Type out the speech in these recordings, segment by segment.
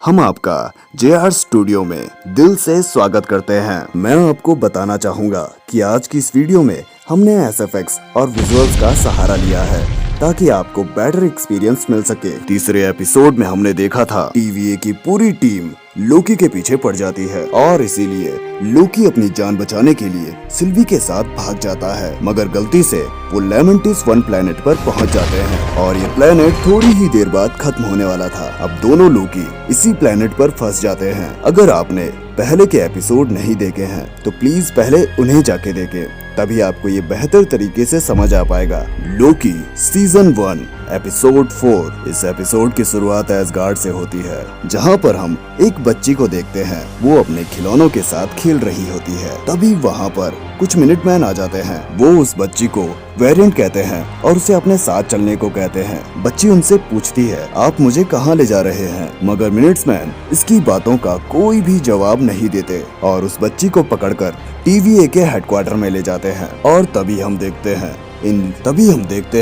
हम आपका JR studio में दिल से स्वागत करते हैं। मैं आपको बताना चाहूँगा कि आज की इस वीडियो में हमने SFX और विजुअल्स का सहारा लिया है ताकि आपको बेटर एक्सपीरियंस मिल सके। तीसरे एपिसोड में हमने देखा था TVA की पूरी टीम लोकी के पीछे पड़ जाती है और इसीलिए लोकी अपनी जान बचाने के लिए सिल्वी के साथ भाग जाता है, मगर गलती से वो लेमेंटिस 1 प्लेनेट पर पहुंच जाते हैं और ये प्लेनेट थोड़ी ही देर बाद खत्म होने वाला था। अब दोनों लोकी इसी प्लेनेट पर फंस जाते हैं। अगर आपने पहले के एपिसोड नहीं देखे हैं तो प्लीज पहले उन्हें जाके देखें, तभी आपको ये बेहतर तरीके से समझ आ पाएगा। Loki season 1 episode 4। इस एपिसोड की शुरुआत एसगार्ड से होती है, जहाँ पर हम एक बच्ची को देखते हैं। वो अपने खिलौनों के साथ खेल रही होती है। तभी वहाँ पर कुछ मिनटमैन आ जाते हैं। वो उस बच्ची को वेरिएंट कहते हैं और उसे अपने साथ चलने को कहते हैं। बच्ची उनसे पूछती है, आप मुझे कहाँ ले जा रहे हैं? मगर मिनट्समैन इसकी बातों का कोई भी जवाब नहीं देते और उस बच्ची को पकड़कर TVA के हेडक्वार्टर में ले जाते हैं। और तभी हम देखते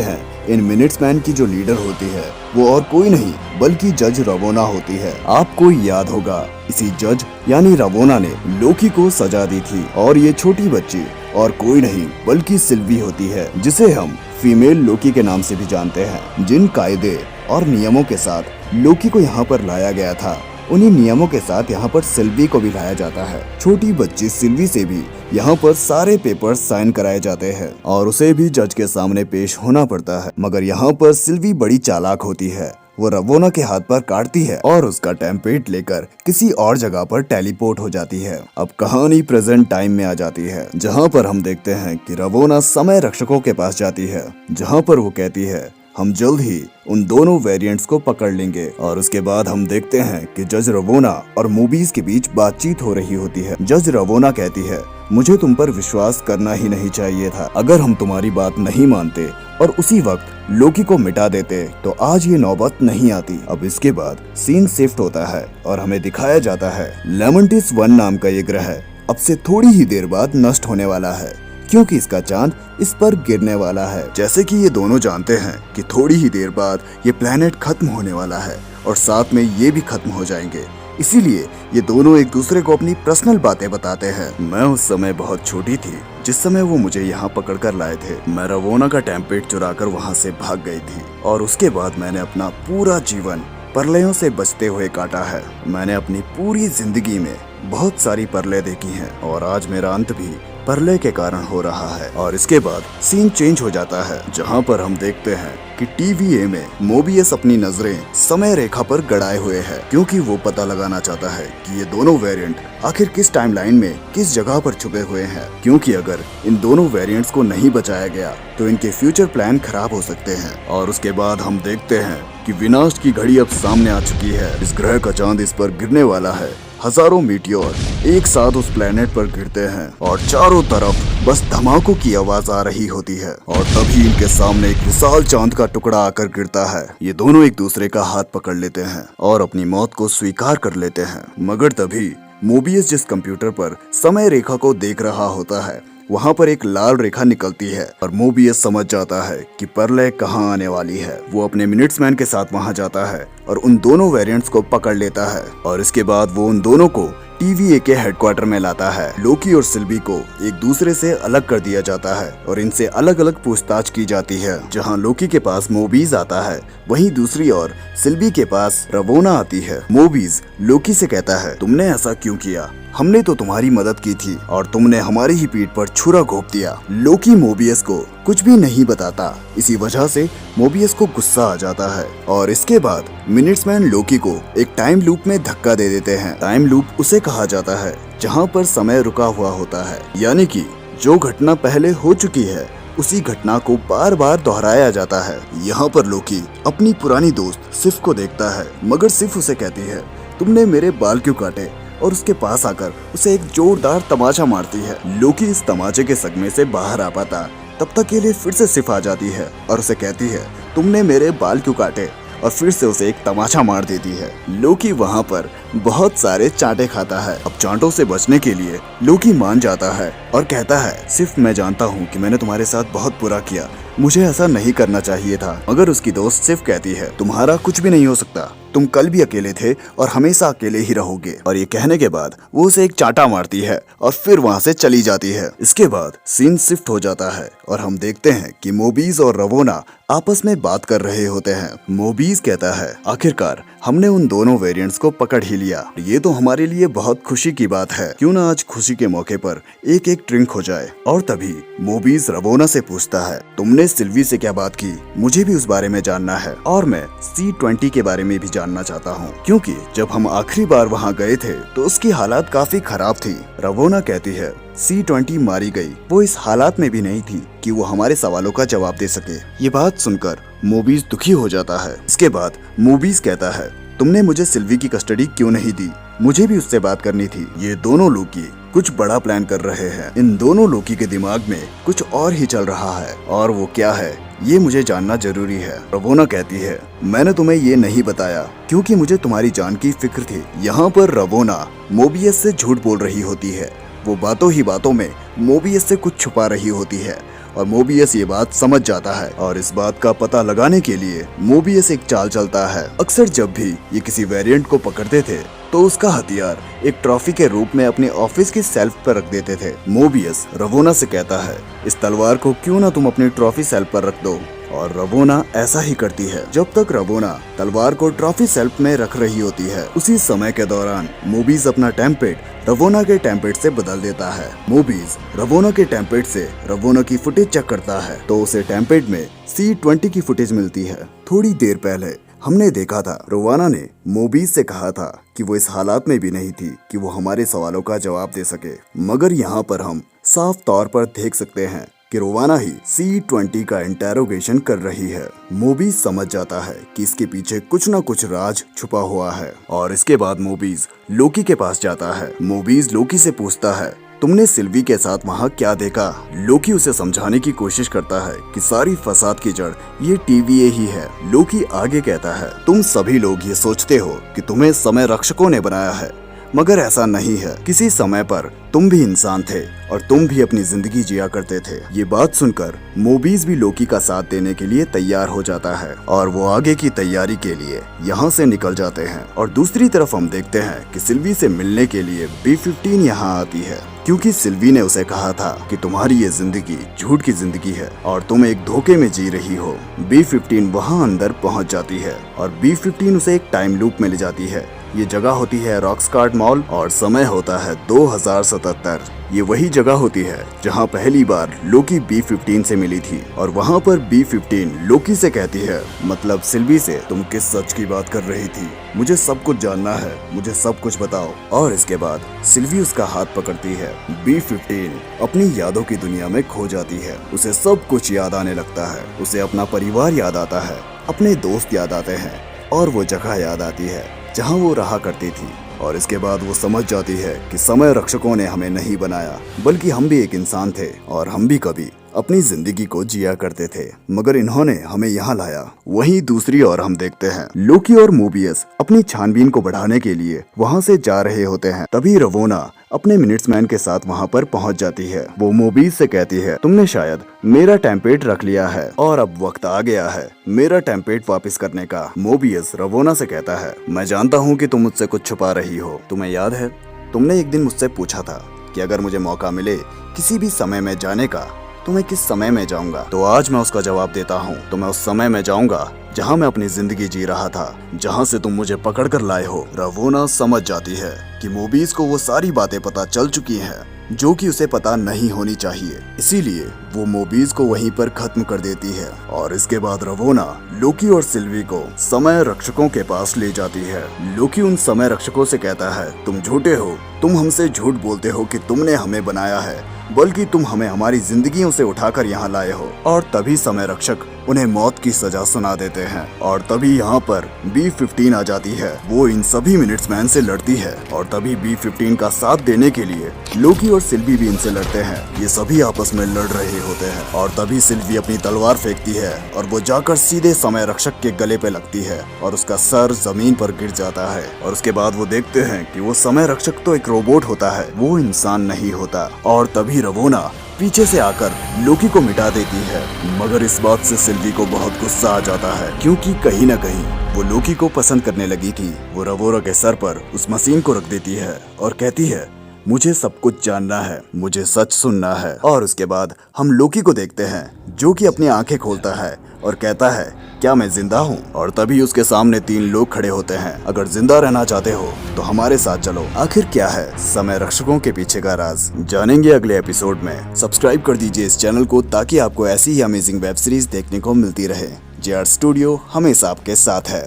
हैं इन मिनट्समैन की जो लीडर होती है वो और कोई नहीं बल्कि जज रवोना होती है। आपको याद होगा, इसी जज यानी रवोना ने लोकी को सजा दी थी और ये छोटी बच्ची और कोई नहीं बल्कि सिल्वी होती है, जिसे हम फीमेल लोकी के नाम से भी जानते हैं। जिन कायदे और नियमों के साथ लोकी को यहाँ पर लाया गया था, उन्हीं नियमों के साथ यहाँ पर सिल्वी को भी लाया जाता है। छोटी बच्ची सिल्वी से भी यहाँ पर सारे पेपर्स साइन कराए जाते हैं और उसे भी जज के सामने पेश होना पड़ता है। मगर यहाँ पर सिल्वी बड़ी चालाक होती है। वो रवोना के हाथ पर काटती है और उसका टेम्पलेट लेकर किसी और जगह पर टेलीपोर्ट हो जाती है। अब कहानी प्रेजेंट टाइम में आ जाती है, जहाँ पर हम देखते हैं कि रवोना समय रक्षकों के पास जाती है, जहाँ पर वो कहती है हम जल्द ही उन दोनों वेरिएंट्स को पकड़ लेंगे। और उसके बाद हम देखते हैं कि जज रवोना और मूबीज के बीच बातचीत हो रही होती है। जज रवोना कहती है, मुझे तुम पर विश्वास करना ही नहीं चाहिए था। अगर हम तुम्हारी बात नहीं मानते और उसी वक्त लोकी को मिटा देते तो आज ये नौबत नहीं आती। अब इसके बाद सीन शिफ्ट होता है और हमें दिखाया जाता है लेमेंटिस 1 नाम का ये ग्रह अब से थोड़ी ही देर बाद नष्ट होने वाला है, क्योंकि इसका चांद इस पर गिरने वाला है। जैसे कि ये दोनों जानते हैं कि थोड़ी ही देर बाद ये प्लेनेट खत्म होने वाला है और साथ में ये भी खत्म हो जाएंगे, इसीलिए ये दोनों एक दूसरे को अपनी पर्सनल बातें बताते हैं। मैं उस समय बहुत छोटी थी जिस समय वो मुझे यहाँ पकड़ कर लाए थे। मैं रवोना का टेम्पलेट चुराकर वहाँ से भाग गई थी और उसके बाद मैंने अपना पूरा जीवन परलयों से बचते हुए काटा है। मैंने अपनी पूरी जिंदगी में बहुत सारी परलें देखी हैं और आज मेरा अंत भी परले के कारण हो रहा है। और इसके बाद सीन चेंज हो जाता है, जहाँ पर हम देखते हैं कि TVA में मोबियस अपनी नजरें समय रेखा पर गड़ाए हुए है, क्योंकि वो पता लगाना चाहता है कि ये दोनों वेरिएंट आखिर किस टाइमलाइन में किस जगह पर छुपे हुए हैं, क्योंकि अगर इन दोनों वेरिएंट्स को नहीं बचाया गया तो इनके फ्यूचर प्लान खराब हो सकते हैं। और उसके बाद हम देखते हैं कि विनाश की घड़ी अब सामने आ चुकी है। इस ग्रह का चांद इस पर गिरने वाला है। हजारों मीटियोर एक साथ उस प्लेनेट पर गिरते हैं और चारों तरफ बस धमाकों की आवाज आ रही होती है और तभी इनके सामने एक विशाल चांद का टुकड़ा आकर गिरता है। ये दोनों एक दूसरे का हाथ पकड़ लेते हैं और अपनी मौत को स्वीकार कर लेते हैं। मगर तभी मोबियस जिस कंप्यूटर पर समय रेखा को देख रहा होता है, वहाँ पर एक लाल रेखा निकलती है और मोबियस समझ जाता है कि परलय कहाँ आने वाली है। वो अपने मिनट्समैन के साथ वहाँ जाता है और उन दोनों वेरिएंट्स को पकड़ लेता है और इसके बाद वो उन दोनों को TVA के हेडक्वार्टर में लाता है। लोकी और सिल्वी को एक दूसरे से अलग कर दिया जाता है और इनसे अलग अलग पूछताछ की जाती है। जहां लोकी के पास मोबीज आता है, वहीं दूसरी ओर सिल्वी के पास रवोना आती है। मोबीज लोकी से कहता है, तुमने ऐसा क्यों किया? हमने तो तुम्हारी मदद की थी और तुमने हमारी ही पीठ पर छुरा घोंप दिया। लोकी मोबियस को कुछ भी नहीं बताता। इसी वजह से मोबियस को गुस्सा आ जाता है और इसके बाद मिनट्समैन लोकी को एक टाइम लूप में धक्का दे देते हैं। टाइम लूप उसे कहा जाता है जहां पर समय रुका हुआ होता है, यानी कि जो घटना पहले हो चुकी है उसी घटना को बार बार दोहराया जाता है। यहाँ पर लोकी अपनी पुरानी दोस्त सिफ को देखता है, मगर सिफ उसे कहती है, तुमने मेरे बाल क्यों काटे? और उसके पास आकर उसे एक जोरदार तमाचा मारती है। लोकी इस तमाचे के सदमे से बाहर आ पाता, तब तक के लिए फिर से सिफ आ जाती है और उसे कहती है, तुमने मेरे बाल क्यों काटे? और फिर से उसे एक तमाचा मार देती है। लोकी वहाँ पर बहुत सारे चांटे खाता है। अब चांटों से बचने के लिए लोकी मान जाता है और कहता है, सिर्फ मैं जानता हूँ कि मैंने तुम्हारे साथ बहुत बुरा किया, मुझे ऐसा नहीं करना चाहिए था। मगर उसकी दोस्त सिर्फ कहती है, तुम्हारा कुछ भी नहीं हो सकता, तुम कल भी अकेले थे और हमेशा अकेले ही रहोगे। और ये कहने के बाद वो उसे एक चांटा मारती है और फिर वहाँ से चली जाती है। इसके बाद सीन शिफ्ट हो जाता है और हम देखते हैं कि मोबीज और रवोना आपस में बात कर रहे होते हैं। मोबीज कहता है, आखिरकार हमने उन दोनों वेरिएंट्स को पकड़ ही लिया। ये तो हमारे लिए बहुत खुशी की बात है। क्यों ना आज खुशी के मौके पर एक एक ड्रिंक हो जाए। और तभी मोबीज रवोना से पूछता है, तुमने सिल्वी से क्या बात की? मुझे भी उस बारे में जानना है और मैं C20 के बारे में भी जानना चाहता हूँ, क्योंकि जब हम आखिरी बार वहाँ गए थे तो उसकी हालात काफी खराब थी। रवोना कहती है, C20 मारी गई। वो इस हालात में भी नहीं थी कि वो हमारे सवालों का जवाब दे सके। ये बात सुनकर मोबीज दुखी हो जाता है। इसके बाद मोबीज कहता है, तुमने मुझे सिल्वी की कस्टडी क्यों नहीं दी? मुझे भी उससे बात करनी थी। ये दोनों लोकी कुछ बड़ा प्लान कर रहे हैं। इन दोनों लोकी के दिमाग में कुछ और ही चल रहा है, और वो क्या है ये मुझे जानना जरूरी है। रवोना कहती है, मैंने तुम्हें ये नहीं बताया क्योंकि मुझे तुम्हारी जान की फिक्र थी। यहाँ पर रवोना मोबियस से झूठ बोल रही होती है। वो बातों ही बातों में मोबियस से कुछ छुपा रही होती है और मोबियस ये बात समझ जाता है और इस बात का पता लगाने के लिए मोबियस एक चाल चलता है। अक्सर जब भी ये किसी वेरिएंट को पकड़ते थे तो उसका हथियार एक ट्रॉफी के रूप में अपने ऑफिस की सेल्फ पर रख देते थे। मोबियस रवोना से कहता है, इस तलवार को क्यों ना तुम अपनी ट्रॉफी सेल्फ पर रख दो, और रवोना ऐसा ही करती है। जब तक रवोना तलवार को ट्रॉफी सेल्फ में रख रही होती है, उसी समय के दौरान मोबीज अपना टेम्पेट रवोना के टेम्पेट से बदल देता है। मोबीज रवोना के टेम्पेट से रवोना की फुटेज चेक करता है तो उसे टेम्पेट में C20 की फुटेज मिलती है। थोड़ी देर पहले हमने देखा था रवाना ने मोबीज से कहा था कि वो इस हालात में भी नहीं थी कि वो हमारे सवालों का जवाब दे सके, मगर यहाँ पर हम साफ तौर पर देख सकते हैं कि रवाना ही C20 का इंटेरोगेशन कर रही है। मोबीज समझ जाता है कि इसके पीछे कुछ ना कुछ राज छुपा हुआ है और इसके बाद मोबीज लोकी के पास जाता है। मोबीज लोकी से पूछता है, तुमने सिल्वी के साथ वहाँ क्या देखा? लोकी उसे समझाने की कोशिश करता है कि सारी फसाद की जड़ ये TVA ही है। लोकी आगे कहता है, तुम सभी लोग ये सोचते हो कि तुम्हें समय रक्षकों ने बनाया है, मगर ऐसा नहीं है। किसी समय पर तुम भी इंसान थे और तुम भी अपनी जिंदगी जिया करते थे। ये बात सुनकर मोबीज भी लोकी का साथ देने के लिए तैयार हो जाता है और वो आगे की तैयारी के लिए यहाँ से निकल जाते हैं। और दूसरी तरफ हम देखते हैं कि सिल्वी से मिलने के लिए B15 यहाँ आती है, क्योंकि सिल्वी ने उसे कहा था कि तुम्हारी ये जिंदगी झूठ की जिंदगी है और तुम एक धोखे में जी रही हो। B15 वहाँ अंदर पहुँच जाती है और B15 उसे एक टाइम लूप में ले जाती है। ये जगह होती है रॉक्सकार्ड मॉल और समय होता है 2077। ये वही जगह होती है जहाँ पहली बार लोकी B15 से मिली थी और वहाँ पर B15 लोकी से कहती है, मतलब सिल्वी से, तुम किस सच की बात कर रही थी? मुझे सब कुछ जानना है, मुझे सब कुछ बताओ। और इसके बाद सिल्वी उसका हाथ पकड़ती है। B15 अपनी यादों की दुनिया में खो जाती है। उसे सब कुछ याद आने लगता है। उसे अपना परिवार याद आता है, अपने दोस्त याद आते हैं और वो जगह याद आती है जहाँ वो रहा करती थी। और इसके बाद वो समझ जाती है कि समय रक्षकों ने हमें नहीं बनाया, बल्कि हम भी एक इंसान थे और हम भी कभी अपनी जिंदगी को जिया करते थे, मगर इन्होंने हमें यहाँ लाया। वहीं दूसरी ओर हम देखते हैं लोकी और मोबियस अपनी छानबीन को बढ़ाने के लिए वहाँ से जा रहे होते हैं। तभी रवोना अपने मिनट्समैन के साथ वहाँ पर पहुँच जाती है। वो मोबीज से कहती है, तुमने शायद मेरा टेम्पेट रख लिया है और अब वक्त आ गया है मेरा टेम्पेट वापस करने का। मोबियस रवोना से कहता है, मैं जानता हूँ कि तुम मुझसे कुछ छुपा रही हो। तुम्हें याद है तुमने एक दिन मुझसे पूछा था कि अगर मुझे मौका मिले किसी भी समय में जाने का तो मैं किस समय में जाऊंगा। तो आज मैं उसका जवाब देता हूँ। तो मैं उस समय में जाऊंगा जहाँ मैं अपनी जिंदगी जी रहा था, जहाँ से तुम मुझे पकड़ कर लाए हो। रवोना समझ जाती है कि मोबीज को वो सारी बातें पता चल चुकी हैं जो कि उसे पता नहीं होनी चाहिए, इसीलिए वो मोबीज को वहीं पर खत्म कर देती है। और इसके बाद रवोना लोकी और सिल्वी को समय रक्षकों के पास ले जाती है। लोकी उन समय रक्षकों से कहता है, तुम झूठे हो, तुम हमसे झूठ बोलते हो कि तुमने हमें बनाया है, बल्कि तुम हमें हमारी जिंदगियों से उठाकर यहाँ लाए हो। और तभी समय रक्षक उन्हें मौत की सजा सुना देते हैं। और तभी यहाँ पर B15 आ जाती है। वो इन सभी मिनट्समैन से लड़ती है और तभी B15 का साथ देने के लिए लोकी और सिल्वी भी इनसे लड़ते हैं। ये सभी आपस में लड़ रहे होते हैं और तभी सिल्वी अपनी तलवार फेंकती है और वो जाकर सीधे समय रक्षक के गले पे लगती है और उसका सर जमीन पर गिर जाता है। और उसके बाद वो देखते हैं कि वो समय रक्षक तो एक रोबोट होता है, वो इंसान नहीं होता। और तभी रवोना पीछे से आकर लोकी को मिटा देती है। मगर इस बात से सिल्वी को बहुत गुस्सा आ जाता है, क्योंकि कहीं न कहीं वो लोकी को पसंद करने लगी थी। वो रवोरा के सर पर उस मशीन को रख देती है और कहती है, मुझे सब कुछ जानना है, मुझे सच सुनना है। और उसके बाद हम लोकी को देखते हैं जो कि अपनी आंखें खोलता है और कहता है, क्या मैं जिंदा हूँ? और तभी उसके सामने 3 लोग खड़े होते हैं। अगर जिंदा रहना चाहते हो तो हमारे साथ चलो। आखिर क्या है समय रक्षकों के पीछे का राज, जानेंगे अगले एपिसोड में। सब्सक्राइब कर दीजिए इस चैनल को ताकि आपको ऐसी ही अमेजिंग वेब सीरीज देखने को मिलती रहे। JR स्टूडियो हमेशा आपके साथ है।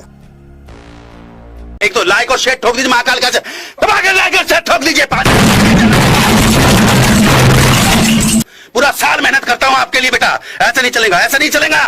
एक तो लाइक और शेयर ठोक दीजिए, महाकाल का दबा के लाइक और शेयर ठोक दीजिए। पूरा साल मेहनत करता हूँ आपके लिए बेटा, ऐसा नहीं चलेगा, ऐसा नहीं चलेगा।